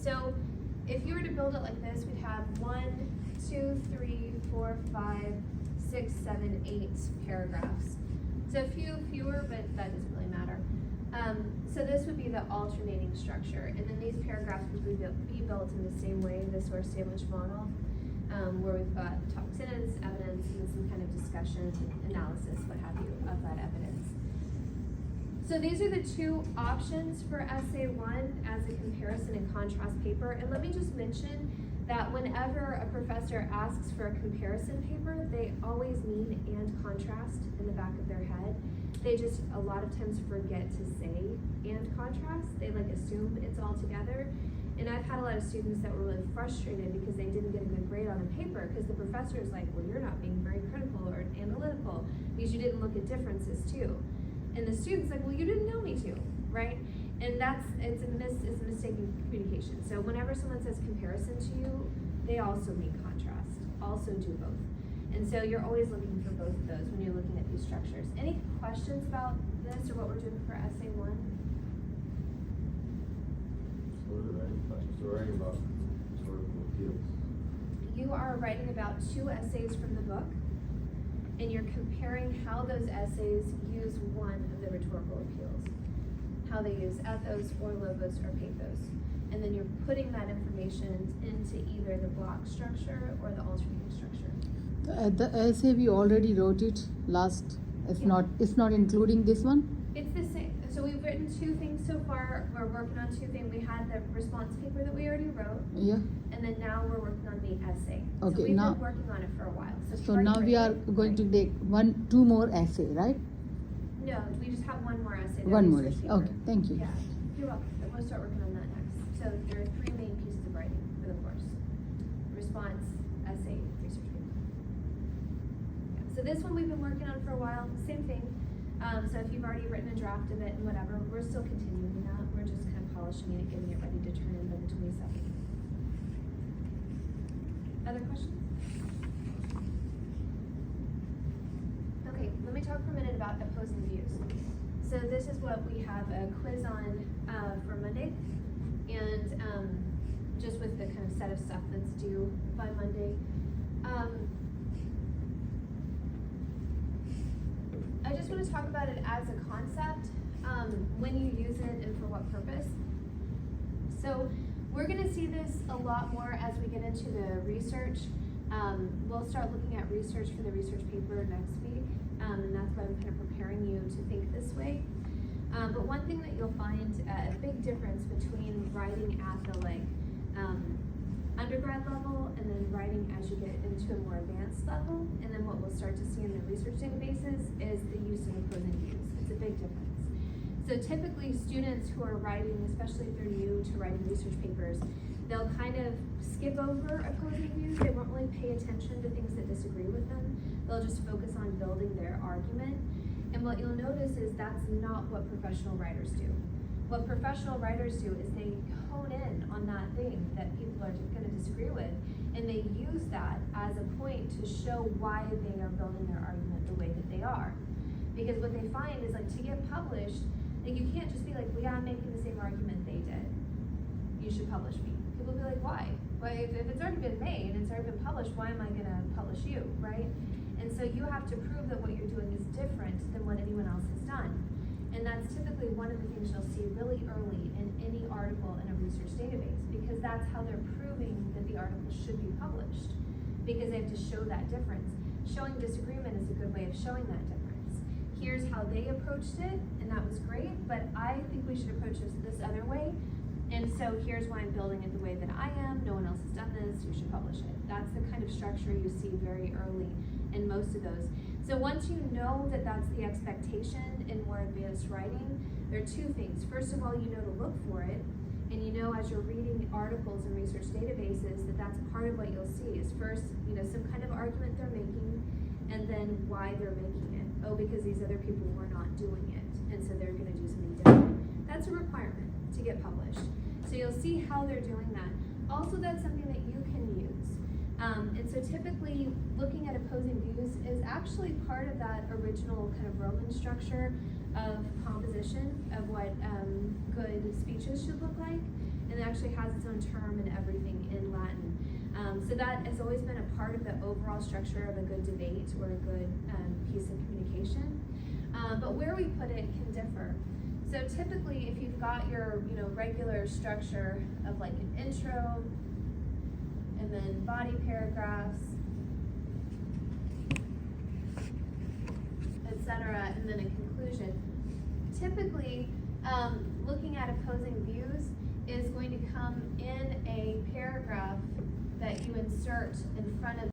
So if you were to build it like this, we'd have 1, 2, 3, 4, 5, 6, 7, 8 paragraphs. So a few fewer, but that doesn't really matter. So this would be the alternating structure, and then these paragraphs would be built in the same way, the source sandwich model, where we've got topic sentence, evidence, and some kind of discussion, analysis, what have you, of that evidence. So these are the two options for essay 1 as a comparison and contrast paper. And let me just mention that whenever a professor asks for a comparison paper, they always mean and contrast in the back of their head. They just a lot of times forget to say and contrast. They like assume it's all together. And I've had a lot of students that were really frustrated because they didn't get a good grade on a paper because the professor is like, well, you're not being very critical or analytical because you didn't look at differences too. And the student's like, well, you didn't know me to, right? And it's a mistaken communication. So whenever someone says comparison to you, they also mean contrast, also do both. And so you're always looking for both of those when you're looking at these structures. Any questions about this or what we're doing for essay 1? So we're writing about rhetorical appeals. You are writing about 2 essays from the book, and you're comparing how those essays use one of the rhetorical appeals, how they use ethos or logos or pathos. And then you're putting that information into either the block structure or the alternating structure. The essay we already wrote it last. It's not including this one. It's the same. So we've written 2 things so far. We're working on 2 things. We had the response paper that we already wrote. Yeah. And then now we're working on the essay. Okay, so we've now, been working on it for a while. So now we are going to take 2 more essay, right? No, we just have 1 more essay. One more essay. Okay, thank you. Yeah, you're welcome. We'll start working on that next. So there are 3 main pieces of writing for the course: response, essay, research paper. Yeah. So this one we've been working on for a while. Same thing. So if you've already written a draft of it and whatever, we're still continuing that. We're just kind of polishing it, getting it ready to turn in by the 27th. Other questions? Okay, let me talk for a minute about opposing views. So this is what we have a quiz on for Monday, and just with the kind of set of stuff that's due by Monday. I just want to talk about it as a concept, when you use it and for what purpose. So we're going to see this a lot more as we get into the research. We'll start looking at research for the research paper next week, and that's why I'm kind of preparing you to think this way. But one thing that you'll find a big difference between writing at the undergrad level and then writing as you get into a more advanced level, and then what we'll start to see in the research databases is the use of opposing views. It's a big difference. So typically students who are writing, especially if they're new to writing research papers, they'll kind of skip over opposing views. They won't really pay attention to things that disagree with them. They'll just focus on building their argument. And what you'll notice is that's not what professional writers do. What professional writers do is they hone in on that thing that people are going to disagree with, and they use that as a point to show why they are building their argument the way that they are. Because what they find is, like, to get published, like, you can't just be like, well, yeah, I'm making the same argument they did. You should publish me. People will be like, why? Well, if it's already been made and it's already been published, why am I going to publish you, right? And so you have to prove that what you're doing is different than what anyone else has done. And that's typically one of the things you'll see really early in any article in a research database, because that's how they're proving that the article should be published, because they have to show that difference. Showing disagreement is a good way of showing that difference. Here's how they approached it, and that was great, but I think we should approach this other way. And so here's why I'm building it the way that I am. No one else has done this. You should publish it. That's the kind of structure you see very early in most of those. So once you know that that's the expectation in more advanced writing, there are 2 things. First of all, you know to look for it, and you know as you're reading articles in research databases that that's part of what you'll see is first, some kind of argument they're making, and then why they're making it. Oh, because these other people were not doing it, and so they're going to do something different. That's a requirement to get published. So you'll see how they're doing that. Also, that's something that you can use. And so typically looking at opposing views is actually part of that original kind of Roman structure of composition of what good speeches should look like. and it actually has its own term and everything in Latin. So that has always been a part of the overall structure of a good debate or a good piece of communication. But where we put it can differ. So typically, if you've got your regular structure of like an intro, and then body paragraphs, etc., and then a conclusion. Typically, looking at opposing views is going to come in a paragraph that you insert in front of